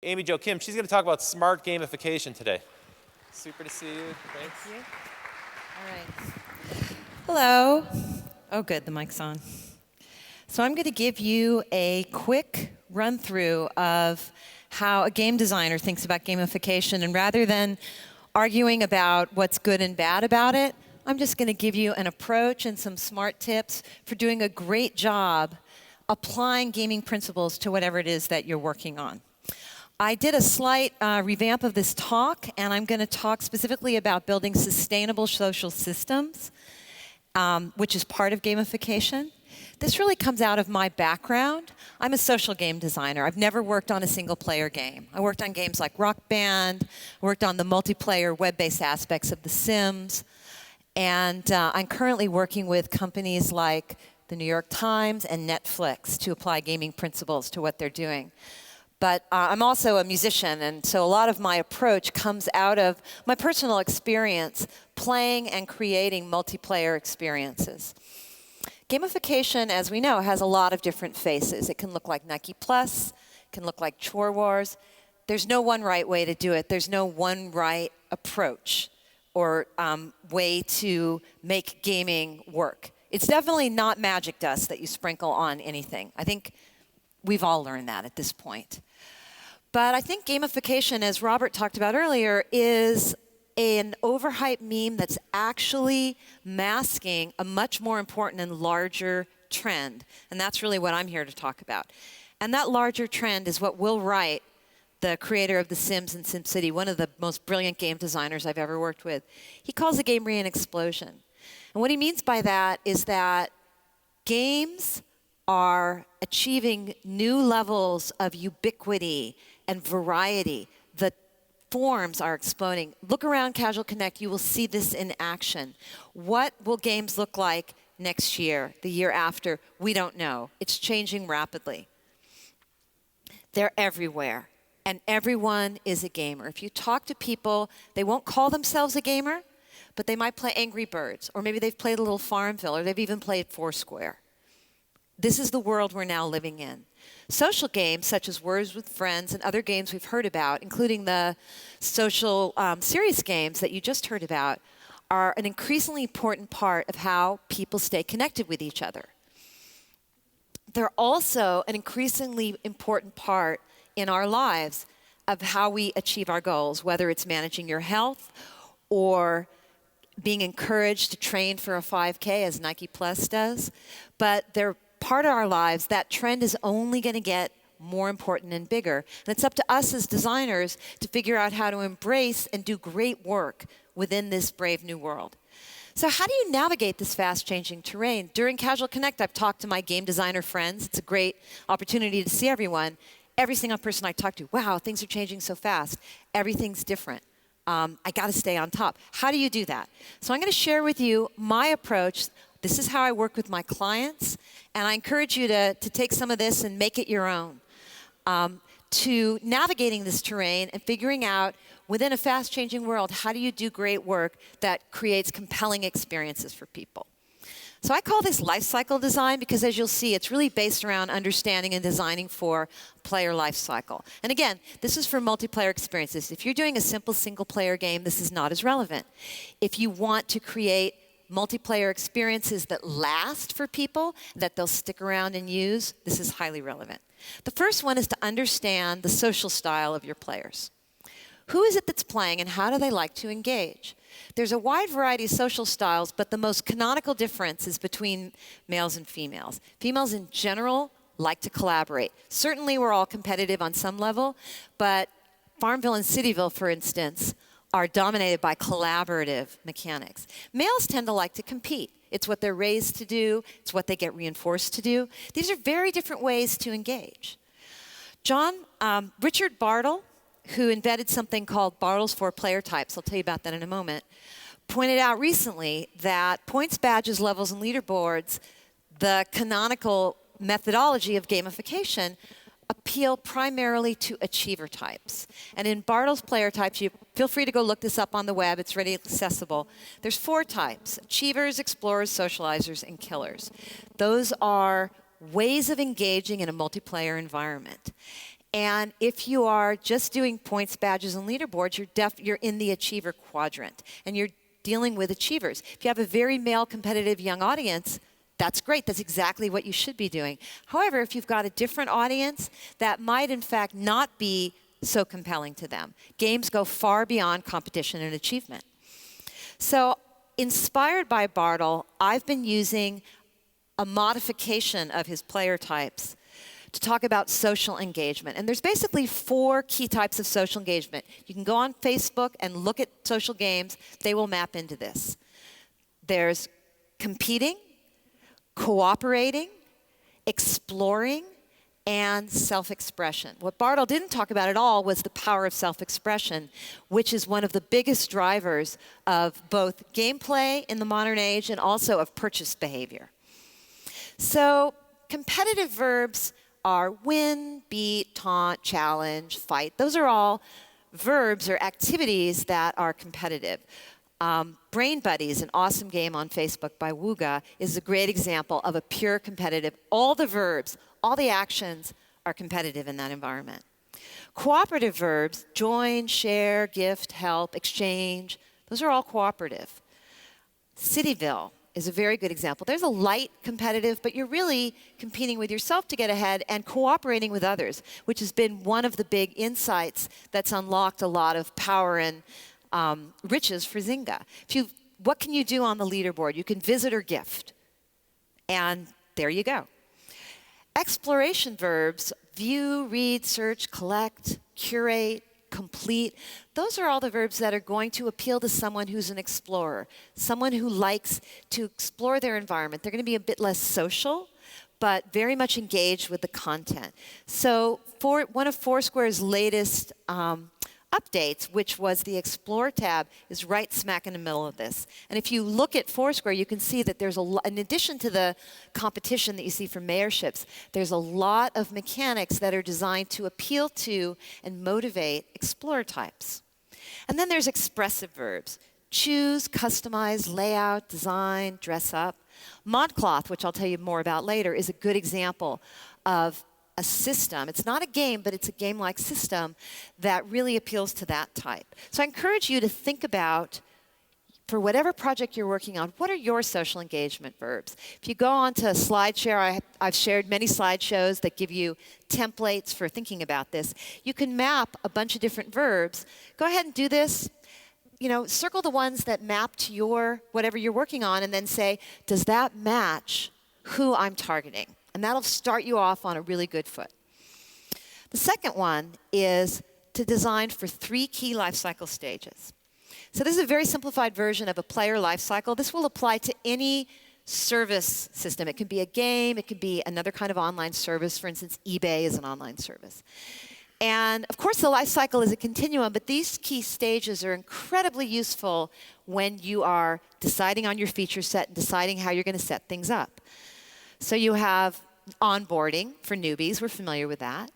Amy Jo Kim, she's going to talk about smart gamification today. Super to see you. Thanks. Thank you. All right. Hello. Oh, good. The mic's on. So I'm going to give you a quick run-through of how a game designer thinks about gamification. And rather than arguing about what's good and bad about it, I'm just going to give you an approach and some smart tips for doing a great job applying gaming principles to whatever it is that you're working on. I did a slight revamp of this talk, and I'm going to talk specifically about building sustainable social systems, which is part of gamification. This really comes out of my background. I'm a social game designer. I've never worked on a single-player game. I worked on games like Rock Band, worked on the multiplayer web-based aspects of The Sims, and I'm currently working with companies like the New York Times and Netflix to apply gaming principles to what they're doing. But I'm also a musician, and so a lot of my approach comes out of my personal experience playing and creating multiplayer experiences. Gamification, as we know, has a lot of different faces. It can look like Nike Plus, it can look like Chore Wars. There's no one right way to do it. There's no one right approach or way to make gaming work. It's definitely not magic dust that you sprinkle on anything. I think we've all learned that at this point. But I think gamification, as Robert talked about earlier, is an overhyped meme that's actually masking a much more important and larger trend. And that's really what I'm here to talk about. And that larger trend is what Will Wright, the creator of The Sims and SimCity, one of the most brilliant game designers I've ever worked with, he calls a game an explosion. And what he means by that is that games are achieving new levels of ubiquity and variety. The forms are exploding. Look around Casual Connect, you will see this in action. What will games look like next year, the year after? We don't know. It's changing rapidly. They're everywhere, and everyone is a gamer. If you talk to people, they won't call themselves a gamer, but they might play Angry Birds, or maybe they've played a little Farmville, or they've even played Foursquare. This is the world we're now living in. Social games, such as Words with Friends and other games we've heard about, including the social serious games that you just heard about, are an increasingly important part of how people stay connected with each other. They're also an increasingly important part in our lives of how we achieve our goals, whether it's managing your health or being encouraged to train for a 5K, as Nike Plus does. But they're part of our lives. That trend is only going to get more important and bigger. And it's up to us as designers to figure out how to embrace and do great work within this brave new world. So how do you navigate this fast-changing terrain? During Casual Connect, I've talked to my game designer friends. It's a great opportunity to see everyone. Every single person I talk to, wow, things are changing so fast. Everything's different. I got to stay on top. How do you do that? So I'm going to share with you my approach. This is how I work with my clients, and I encourage you to take some of this and make it your own. To navigating this terrain and figuring out, within a fast-changing world, how do you do great work that creates compelling experiences for people? So I call this lifecycle design because, as you'll see, it's really based around understanding and designing for player lifecycle. And again, this is for multiplayer experiences. If you're doing a simple single-player game, this is not as relevant. If you want to create multiplayer experiences that last for people, that they'll stick around and use, this is highly relevant. The first one is to understand the social style of your players. Who is it that's playing and how do they like to engage? There's a wide variety of social styles, but the most canonical difference is between males and females. Females in general like to collaborate. Certainly we're all competitive on some level, but Farmville and Cityville, for instance, are dominated by collaborative mechanics. Males tend to like to compete. It's what they're raised to do. It's what they get reinforced to do. These are very different ways to engage. Richard Bartles, who invented something called Bartles for player types, I'll tell you about that in a moment, pointed out recently that points, badges, levels, and leaderboards, the canonical methodology of gamification, appeal primarily to achiever types. And in Bartles player types, you feel free to go look this up on the web. It's readily accessible. There's 4 types: achievers, explorers, socializers, and killers. Those are ways of engaging in a multiplayer environment. And if you are just doing points, badges, and leaderboards, you're in the achiever quadrant, and you're dealing with achievers. If you have a very male, competitive young audience, that's great. That's exactly what you should be doing. However, if you've got a different audience, that might in fact not be so compelling to them. Games go far beyond competition and achievement. So, inspired by Bartle, I've been using a modification of his player types to talk about social engagement. And there's basically 4 key types of social engagement. You can go on Facebook and look at social games. They will map into this. There's competing, cooperating, exploring, and self-expression. What Bartle didn't talk about at all was the power of self-expression, which is one of the biggest drivers of both gameplay in the modern age and also of purchase behavior. So competitive verbs are win, beat, taunt, challenge, fight. Those are all verbs or activities that are competitive. Brain Buddies, an awesome game on Facebook by Wooga, is a great example of a pure competitive. All the verbs, all the actions are competitive in that environment. Cooperative verbs, join, share, gift, help, exchange, those are all cooperative. Cityville is a very good example. There's a light competitive, but you're really competing with yourself to get ahead and cooperating with others, which has been one of the big insights that's unlocked a lot of power and riches for Zynga. What can you do on the leaderboard? You can visit or gift, and there you go. Exploration verbs, view, read, search, collect, curate, complete. Those are all the verbs that are going to appeal to someone who's an explorer, someone who likes to explore their environment. They're going to be a bit less social, but very much engaged with the content. So one of Foursquare's latest updates, which was the Explore tab, is right smack in the middle of this. And if you look at Foursquare, you can see that there's in addition to the competition that you see for mayorships, there's a lot of mechanics that are designed to appeal to and motivate Explore types. And then there's expressive verbs: choose, customize, layout, design, dress up. ModCloth, which I'll tell you more about later, is a good example of a system. It's not a game, but it's a game-like system that really appeals to that type. So I encourage you to think about, for whatever project you're working on, what are your social engagement verbs? If you go on to SlideShare, I've shared many slideshows that give you templates for thinking about this. You can map a bunch of different verbs. Go ahead and do this. Circle the ones that map to whatever you're working on, and then say, does that match who I'm targeting? And that'll start you off on a really good foot. The second one is to design for 3 key lifecycle stages. So this is a very simplified version of a player lifecycle. This will apply to any service system. It can be a game. It could be another kind of online service. For instance, eBay is an online service. And of course, the lifecycle is a continuum, but these key stages are incredibly useful when you are deciding on your feature set and deciding how you're going to set things up. So you have onboarding for newbies. We're familiar with that.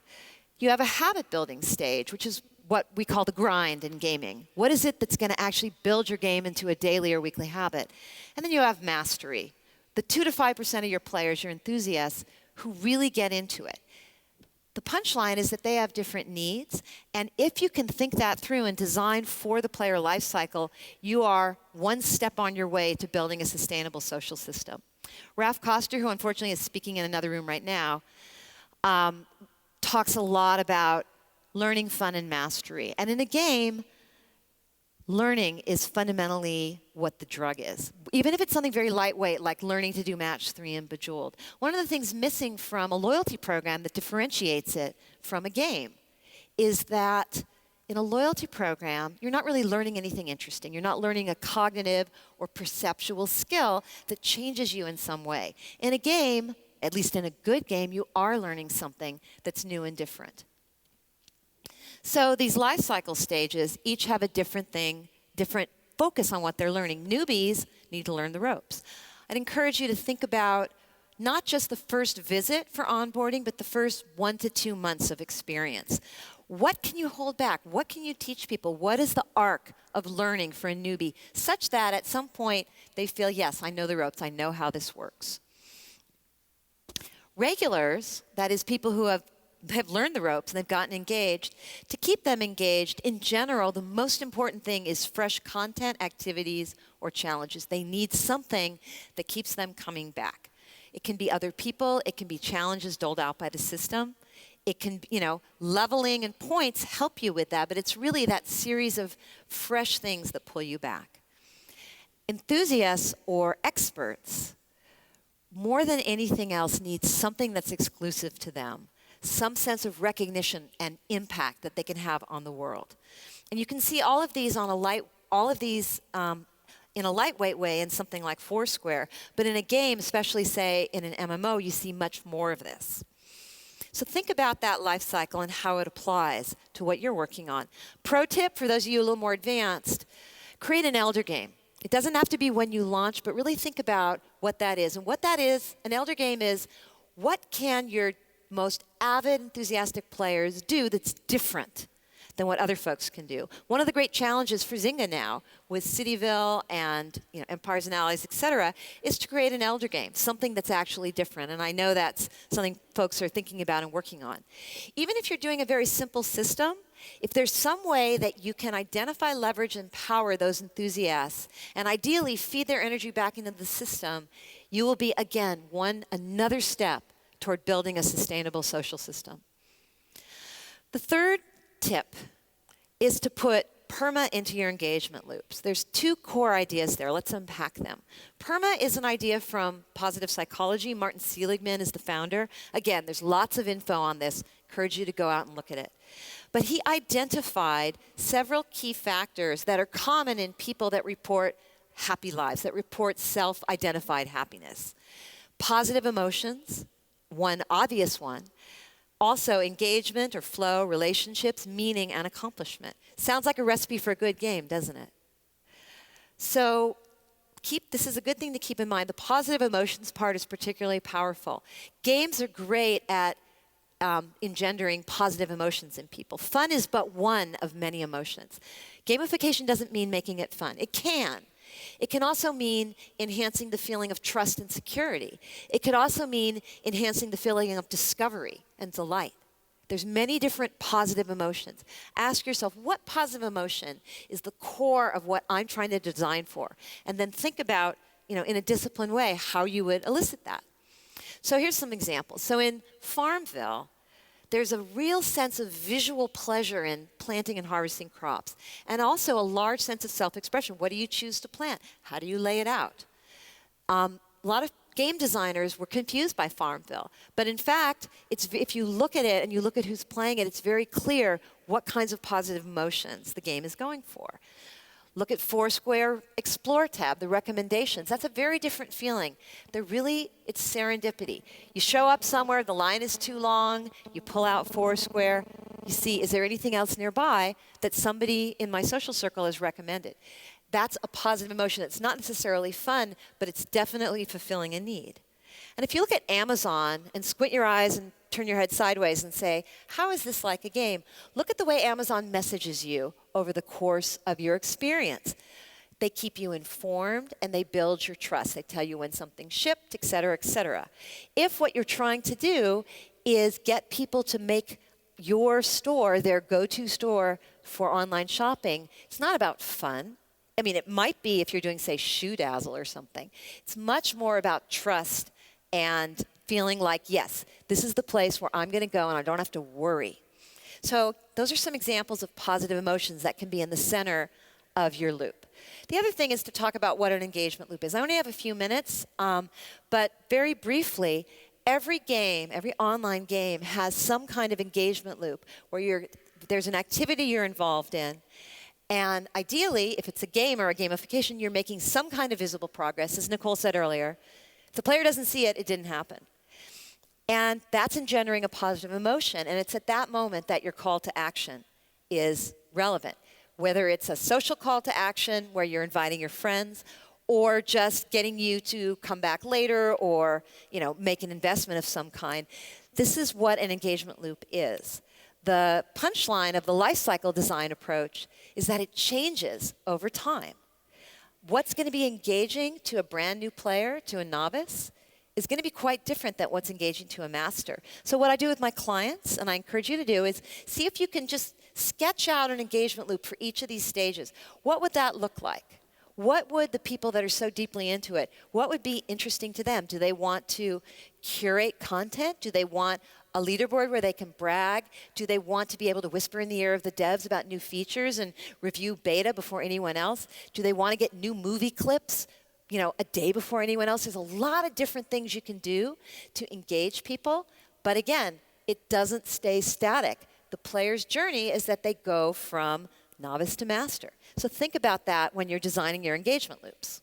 You have a habit building stage, which is what we call the grind in gaming. What is it that's going to actually build your game into a daily or weekly habit? And then you have mastery. The 2 to 5% of your players, your enthusiasts, who really get into it. The punchline is that they have different needs, and if you can think that through and design for the player life cycle, you are one step on your way to building a sustainable social system. Ralph Koster, who unfortunately is speaking in another room right now, talks a lot about learning, fun, and mastery. And in a game, learning is fundamentally what the drug is. Even if it's something very lightweight, like learning to do match 3 in Bejeweled. One of the things missing from a loyalty program that differentiates it from a game is that in a loyalty program, you're not really learning anything interesting. You're not learning a cognitive or perceptual skill that changes you in some way. In a game, at least in a good game, you are learning something that's new and different. So these life cycle stages each have a different thing, different focus on what they're learning. Newbies need to learn the ropes. I'd encourage you to think about not just the first visit for onboarding, but the first 1 to 2 months of experience. What can you hold back? What can you teach people? What is the arc of learning for a newbie, such that at some point they feel, yes, I know the ropes, I know how this works. Regulars, that is people who have learned the ropes and they've gotten engaged, to keep them engaged, in general, the most important thing is fresh content, activities, or challenges. They need something that keeps them coming back. It can be other people, it can be challenges doled out by the system. It can, leveling and points help you with that, but it's really that series of fresh things that pull you back. Enthusiasts or experts, more than anything else, need something that's exclusive to them, some sense of recognition and impact that they can have on the world. And you can see all of these in a lightweight way in something like Foursquare, but in a game, especially say in an MMO, you see much more of this. So think about that life cycle and how it applies to what you're working on. Pro tip for those of you a little more advanced, create an elder game. It doesn't have to be when you launch, but really think about what that is. And what that is, an elder game is, what can your most avid, enthusiastic players do that's different than what other folks can do? One of the great challenges for Zynga now, with Cityville and Empires and Allies, et cetera, is to create an elder game, something that's actually different. And I know that's something folks are thinking about and working on. Even if you're doing a very simple system, if there's some way that you can identify, leverage, and power those enthusiasts, and ideally feed their energy back into the system, you will be, again, another step toward building a sustainable social system. The third tip is to put PERMA into your engagement loops. There's 2 core ideas there. Let's unpack them. PERMA is an idea from positive psychology. Martin Seligman is the founder. Again, there's lots of info on this. Encourage you to go out and look at it. But he identified several key factors that are common in people that report happy lives, that report self-identified happiness. Positive emotions, one obvious one. Also, engagement or flow, relationships, meaning, and accomplishment. Sounds like a recipe for a good game, doesn't it? So this is a good thing to keep in mind. The positive emotions part is particularly powerful. Games are great at engendering positive emotions in people. Fun is but one of many emotions. Gamification doesn't mean making it fun. It can. It can also mean enhancing the feeling of trust and security. It could also mean enhancing the feeling of discovery and delight. There's many different positive emotions. Ask yourself, what positive emotion is the core of what I'm trying to design for? And then think about, in a disciplined way, how you would elicit that. So here's some examples. So in Farmville, there's a real sense of visual pleasure in planting and harvesting crops, and also a large sense of self-expression. What do you choose to plant? How do you lay it out? A lot of game designers were confused by Farmville, but in fact, if you look at it and you look at who's playing it, it's very clear what kinds of positive emotions the game is going for. Look at Foursquare Explore tab, the recommendations. That's a very different feeling. It's serendipity. You show up somewhere, the line is too long, you pull out Foursquare, you see, is there anything else nearby that somebody in my social circle has recommended? That's a positive emotion. It's not necessarily fun, but it's definitely fulfilling a need. And if you look at Amazon and squint your eyes and turn your head sideways and say, how is this like a game? Look at the way Amazon messages you over the course of your experience. They keep you informed and they build your trust. They tell you when something's shipped, et cetera, et cetera. If what you're trying to do is get people to make your store their go-to store for online shopping, it's not about fun. I mean, it might be if you're doing, say, Shoe Dazzle or something. It's much more about trust and feeling like, yes, this is the place where I'm going to go and I don't have to worry. So those are some examples of positive emotions that can be in the center of your loop. The other thing is to talk about what an engagement loop is. I only have a few minutes, but very briefly, every online game has some kind of engagement loop where there's an activity you're involved in. And ideally, if it's a game or a gamification, you're making some kind of visible progress. As Nicole said earlier, if the player doesn't see it, it didn't happen. And that's engendering a positive emotion. And it's at that moment that your call to action is relevant. Whether it's a social call to action where you're inviting your friends, or just getting you to come back later or, make an investment of some kind. This is what an engagement loop is. The punchline of the lifecycle design approach is that it changes over time. What's going to be engaging to a brand new player, to a novice, is going to be quite different than what's engaging to a master. So what I do with my clients, and I encourage you to do, is see if you can just sketch out an engagement loop for each of these stages. What would that look like? What would the people that are so deeply into it, what would be interesting to them? Do they want to curate content? Do they want a leaderboard where they can brag? Do they want to be able to whisper in the ear of the devs about new features and review beta before anyone else? Do they want to get new movie clips, a day before anyone else? There's a lot of different things you can do to engage people. But again, it doesn't stay static. The player's journey is that they go from novice to master. So think about that when you're designing your engagement loops.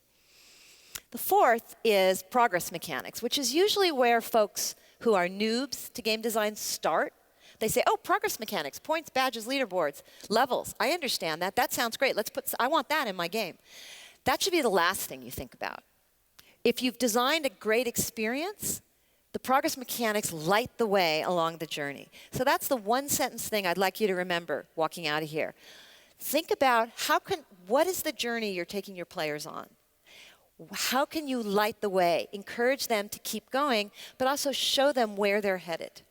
The fourth is progress mechanics, which is usually where folks who are noobs to game design start. They say, oh, progress mechanics, points, badges, leaderboards, levels. I understand that. That sounds great. I want that in my game. That should be the last thing you think about. If you've designed a great experience, the progress mechanics light the way along the journey. So that's the one sentence thing I'd like you to remember walking out of here. Think about what is the journey you're taking your players on? How can you light the way, encourage them to keep going, but also show them where they're headed?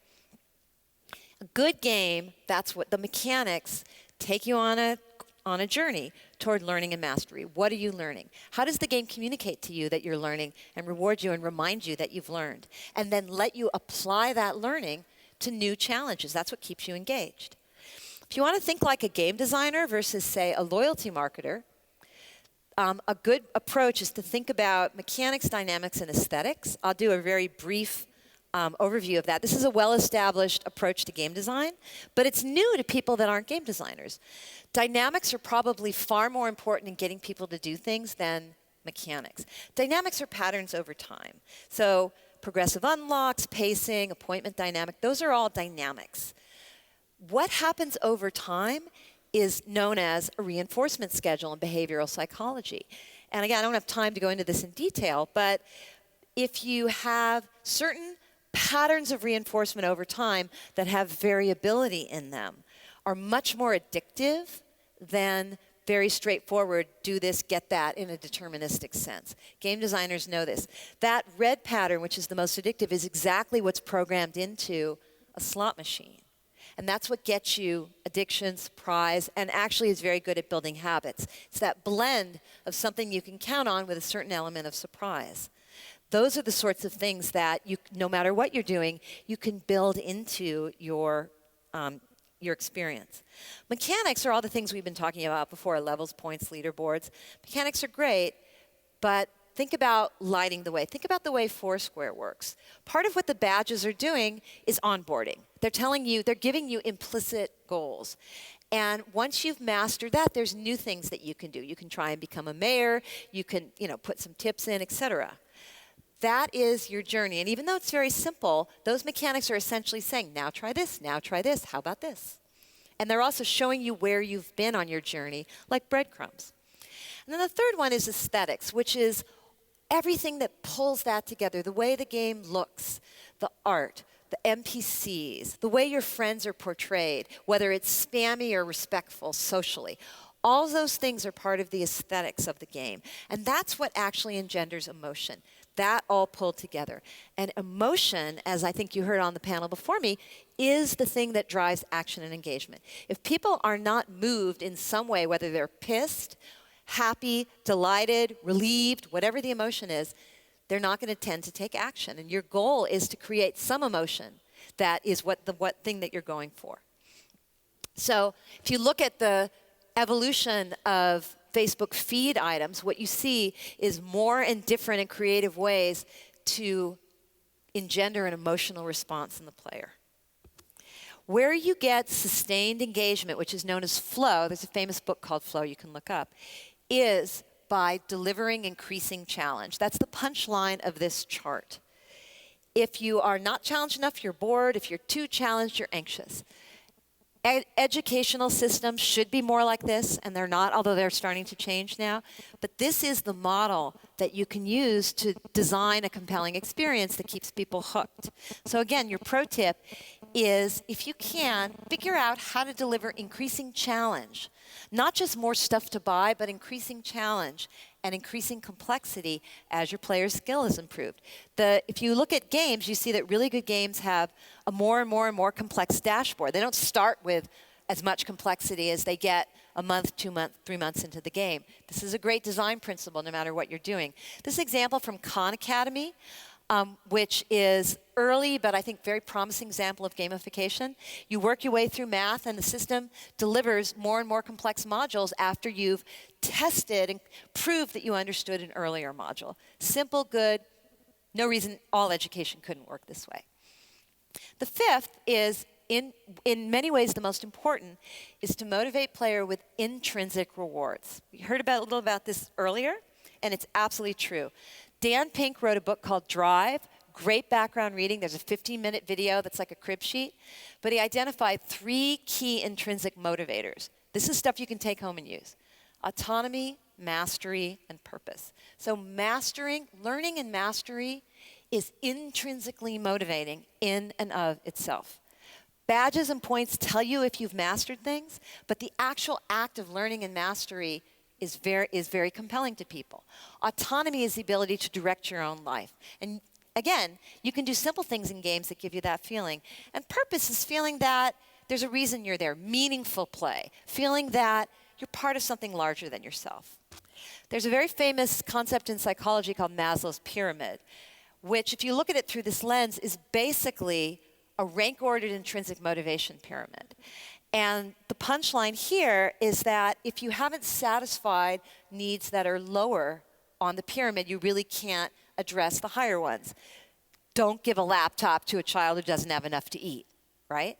A good game, that's what the mechanics take you on a journey toward learning and mastery. What are you learning? How does the game communicate to you that you're learning and reward you and remind you that you've learned? And then let you apply that learning to new challenges. That's what keeps you engaged. If you want to think like a game designer versus, say, a loyalty marketer, a good approach is to think about mechanics, dynamics, and aesthetics. I'll do a very brief overview of that. This is a well-established approach to game design, but it's new to people that aren't game designers. Dynamics are probably far more important in getting people to do things than mechanics. Dynamics are patterns over time. So progressive unlocks, pacing, appointment dynamic, those are all dynamics. What happens over time is known as a reinforcement schedule in behavioral psychology. And again, I don't have time to go into this in detail, but if you have certain patterns of reinforcement over time that have variability in them, are much more addictive than very straightforward, do this, get that in a deterministic sense. Game designers know this. That red pattern, which is the most addictive, is exactly what's programmed into a slot machine. And that's what gets you addiction, surprise, and actually is very good at building habits. It's that blend of something you can count on with a certain element of surprise. Those are the sorts of things that, no matter what you're doing, you can build into your experience. Mechanics are all the things we've been talking about before, levels, points, leaderboards. Mechanics are great, but think about lighting the way. Think about the way Foursquare works. Part of what the badges are doing is onboarding. They're giving you implicit goals. And once you've mastered that, there's new things that you can do. You can try and become a mayor. You can, put some tips in, etc. That is your journey. And even though it's very simple, those mechanics are essentially saying, now try this, how about this? And they're also showing you where you've been on your journey, like breadcrumbs. And then the third one is aesthetics, which is everything that pulls that together, the way the game looks, the art, the NPCs, the way your friends are portrayed, whether it's spammy or respectful socially. All those things are part of the aesthetics of the game. And that's what actually engenders emotion. That all pulled together. And emotion, as I think you heard on the panel before me, is the thing that drives action and engagement. If people are not moved in some way, whether they're pissed, happy, delighted, relieved, whatever the emotion is, they're not going to tend to take action. And your goal is to create some emotion that is what thing that you're going for. So if you look at the evolution of Facebook feed items, what you see is more and different and creative ways to engender an emotional response in the player. Where you get sustained engagement, which is known as flow, there's a famous book called Flow you can look up, is by delivering increasing challenge. That's the punchline of this chart. If you are not challenged enough, you're bored. If you're too challenged, you're anxious. Educational systems should be more like this, and they're not, although they're starting to change now. But this is the model that you can use to design a compelling experience that keeps people hooked. So again, your pro tip is, if you can, figure out how to deliver increasing challenge. Not just more stuff to buy, but increasing challenge and increasing complexity as your player's skill is improved. If you look at games, you see that really good games have a more and more and more complex dashboard. They don't start with as much complexity as they get a month, 2 months, 3 months into the game. This is a great design principle no matter what you're doing. This example from Khan Academy, which is early but I think very promising example of gamification. You work your way through math and the system delivers more and more complex modules after you've tested and proved that you understood an earlier module. Simple, good, no reason all education couldn't work this way. The fifth is, in many ways the most important, is to motivate player with intrinsic rewards. We heard a little about this earlier, and it's absolutely true. Dan Pink wrote a book called Drive. Great background reading. There's a 15-minute video that's like a crib sheet. But he identified 3 key intrinsic motivators. This is stuff you can take home and use. Autonomy, mastery, and purpose. So learning and mastery is intrinsically motivating in and of itself. Badges and points tell you if you've mastered things, but the actual act of learning and mastery is very compelling to people. Autonomy is the ability to direct your own life. And again, you can do simple things in games that give you that feeling. And purpose is feeling that there's a reason you're there, meaningful play, feeling that you're part of something larger than yourself. There's a very famous concept in psychology called Maslow's pyramid, which, if you look at it through this lens, is basically a rank-ordered intrinsic motivation pyramid. And the punchline here is that if you haven't satisfied needs that are lower on the pyramid, you really can't address the higher ones. Don't give a laptop to a child who doesn't have enough to eat, right?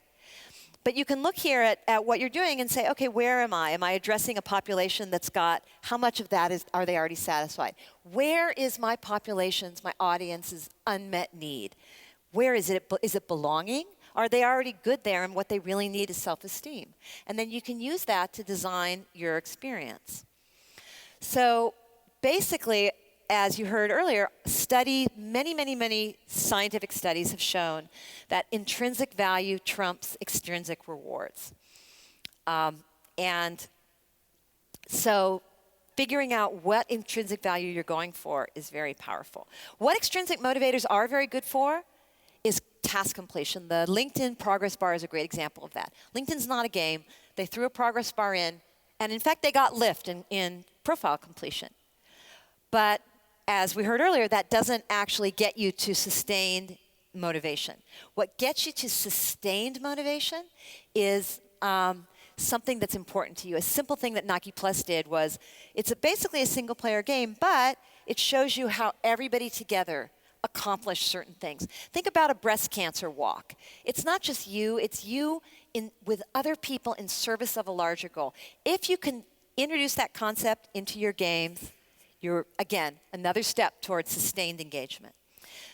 But you can look here at what you're doing and say, okay, where am I? Am I addressing a population that's got, how much of that are they already satisfied? Where is my population's, my audience's unmet need? Where is it? Is it belonging? Are they already good there and what they really need is self-esteem? And then you can use that to design your experience. So basically, as you heard earlier, many scientific studies have shown that intrinsic value trumps extrinsic rewards. And so figuring out what intrinsic value you're going for is very powerful. What extrinsic motivators are very good for is task completion. The LinkedIn progress bar is a great example of that. LinkedIn's not a game. They threw a progress bar in, and in fact, they got lift in profile completion. But as we heard earlier, that doesn't actually get you to sustained motivation. What gets you to sustained motivation is something that's important to you. A simple thing that Nike Plus did was, it's basically a single-player game, but it shows you how everybody together accomplish certain things. Think about a breast cancer walk. It's not just you, it's you with other people in service of a larger goal. If you can introduce that concept into your games, you're, again, another step towards sustained engagement.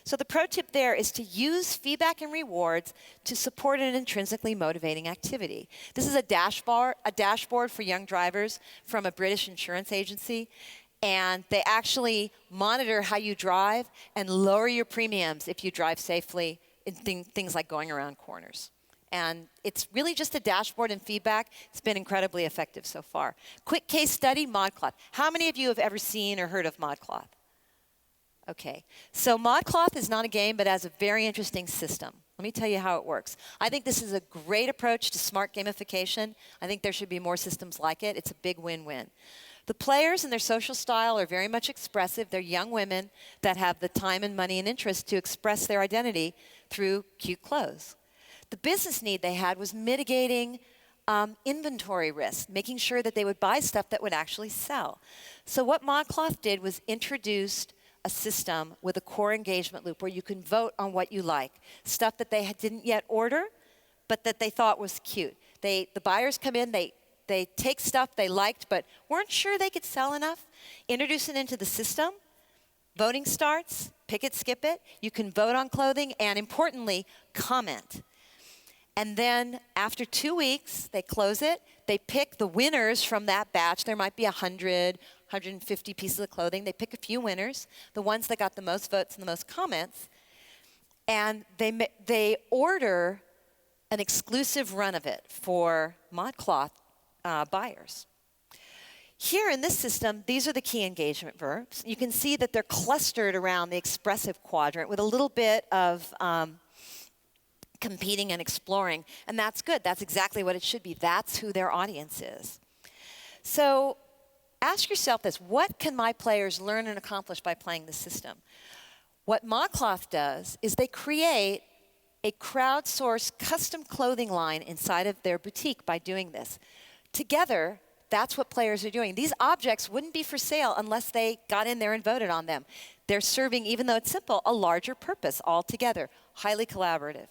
So the pro tip there is to use feedback and rewards to support an intrinsically motivating activity. This is a dashboard for young drivers from a British insurance agency. And they actually monitor how you drive and lower your premiums if you drive safely in things like going around corners. And it's really just a dashboard and feedback. It's been incredibly effective so far. Quick case study, ModCloth. How many of you have ever seen or heard of ModCloth? Okay, so ModCloth is not a game, but has a very interesting system. Let me tell you how it works. I think this is a great approach to smart gamification. I think there should be more systems like it. It's a big win-win. The players and their social style are very much expressive. They're young women that have the time and money and interest to express their identity through cute clothes. The business need they had was mitigating inventory risk, making sure that they would buy stuff that would actually sell. So what ModCloth did was introduced a system with a core engagement loop where you can vote on what you like, stuff that they didn't yet order, but that they thought was cute. The buyers come in, they take stuff they liked but weren't sure they could sell enough, introduce it into the system, voting starts, pick it, skip it. You can vote on clothing and, importantly, comment. And then after 2 weeks, they close it. They pick the winners from that batch. There might be 100, 150 pieces of clothing. They pick a few winners, the ones that got the most votes and the most comments. And they order an exclusive run of it for ModCloth buyers. Here in this system, these are the key engagement verbs. You can see that they're clustered around the expressive quadrant with a little bit of competing and exploring, and that's good. That's exactly what it should be. That's who their audience is. So ask yourself this: what can my players learn and accomplish by playing this system? What ModCloth does is they create a crowdsourced custom clothing line inside of their boutique by doing this. Together, that's what players are doing. These objects wouldn't be for sale unless they got in there and voted on them. They're serving, even though it's simple, a larger purpose altogether, highly collaborative.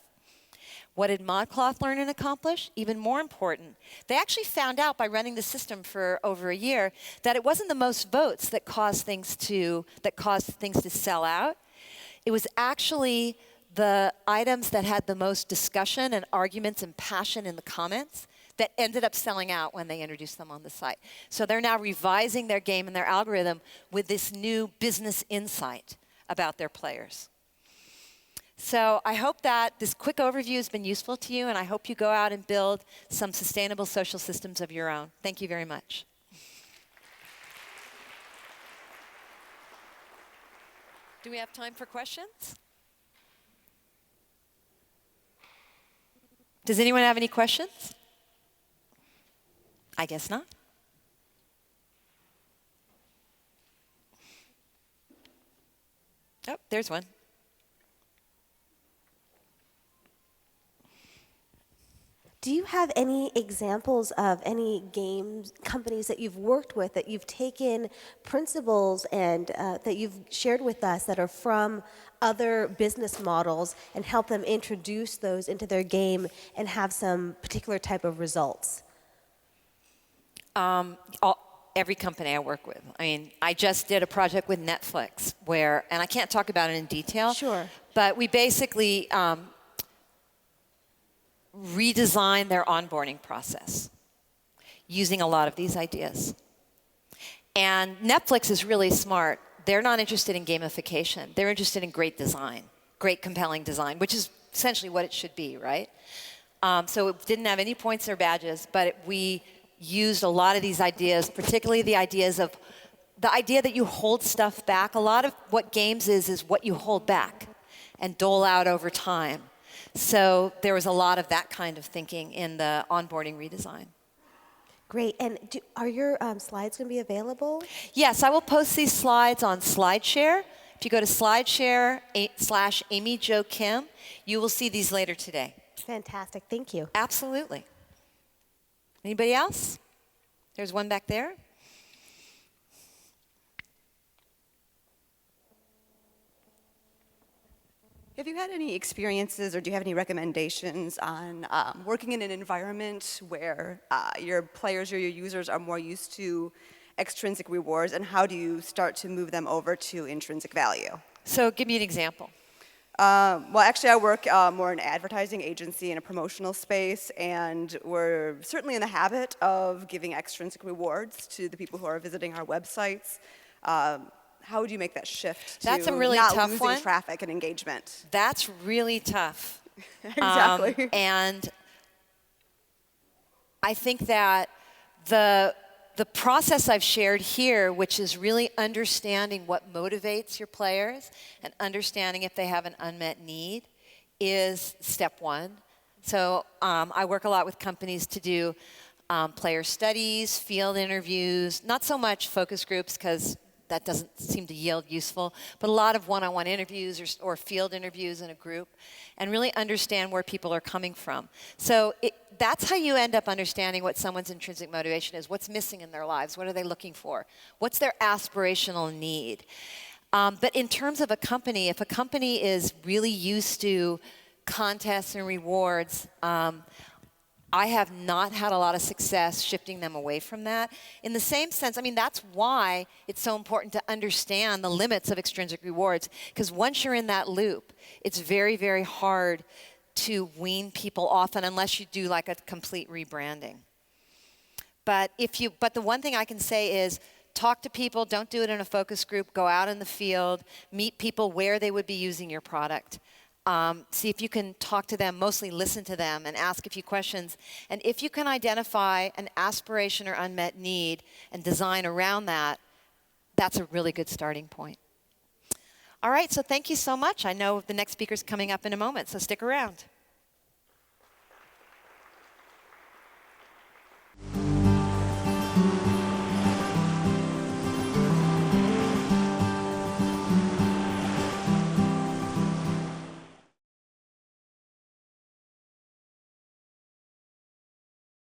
What did ModCloth learn and accomplish? Even more important, they actually found out by running the system for over a year that it wasn't the most votes that caused things to sell out. It was actually the items that had the most discussion and arguments and passion in the comments that ended up selling out when they introduced them on the site. So they're now revising their game and their algorithm with this new business insight about their players. So I hope that this quick overview has been useful to you, and I hope you go out and build some sustainable social systems of your own. Thank you very much. Do we have time for questions? Does anyone have any questions? I guess not. Oh, there's one. Do you have any examples of any games companies that you've worked with that you've taken principles and that you've shared with us that are from other business models and help them introduce those into their game and have some particular type of results? Every company I work with. I mean, I just did a project with Netflix where, and I can't talk about it in detail. Sure. But we basically redesigned their onboarding process using a lot of these ideas. And Netflix is really smart. They're not interested in gamification. They're interested in great design, great compelling design, which is essentially what it should be, right? So it didn't have any points or badges, but we used a lot of these ideas, particularly the ideas of the idea that you hold stuff back. A lot of what games is what you hold back and dole out over time. So there was a lot of that kind of thinking in the onboarding redesign. Great. And are your slides going to be available? Yes, I will post these slides on SlideShare. If you go to SlideShare/Amy Jo Kim, you will see these later today. Fantastic. Thank you. Absolutely. Anybody else? There's one back there. Have you had any experiences or do you have any recommendations on working in an environment where your players or your users are more used to extrinsic rewards, and how do you start to move them over to intrinsic value? So give me an example. Well, actually, I work more in an advertising agency in a promotional space, and we're certainly in the habit of giving extrinsic rewards to the people who are visiting our websites. How would you make that shift to That's a really not tough losing one. traffic and engagement? That's really tough. Exactly. And I think that the process I've shared here, which is really understanding what motivates your players and understanding if they have an unmet need, is step one. So I work a lot with companies to do player studies, field interviews, not so much focus groups because that doesn't seem to yield useful, but a lot of one-on-one interviews or field interviews in a group, and really understand where people are coming from. So that's how you end up understanding what someone's intrinsic motivation is, what's missing in their lives, what are they looking for, what's their aspirational need. But in terms of a company, if a company is really used to contests and rewards, I have not had a lot of success shifting them away from that. In the same sense, I mean, that's why it's so important to understand the limits of extrinsic rewards, because once you're in that loop, it's very, very hard to wean people off it unless you do like a complete rebranding. But the one thing I can say is talk to people, don't do it in a focus group, go out in the field, meet people where they would be using your product. See if you can talk to them, mostly listen to them and ask a few questions. And if you can identify an aspiration or unmet need and design around that, that's a really good starting point. All right, so thank you so much. I know the next speaker's coming up in a moment, so stick around.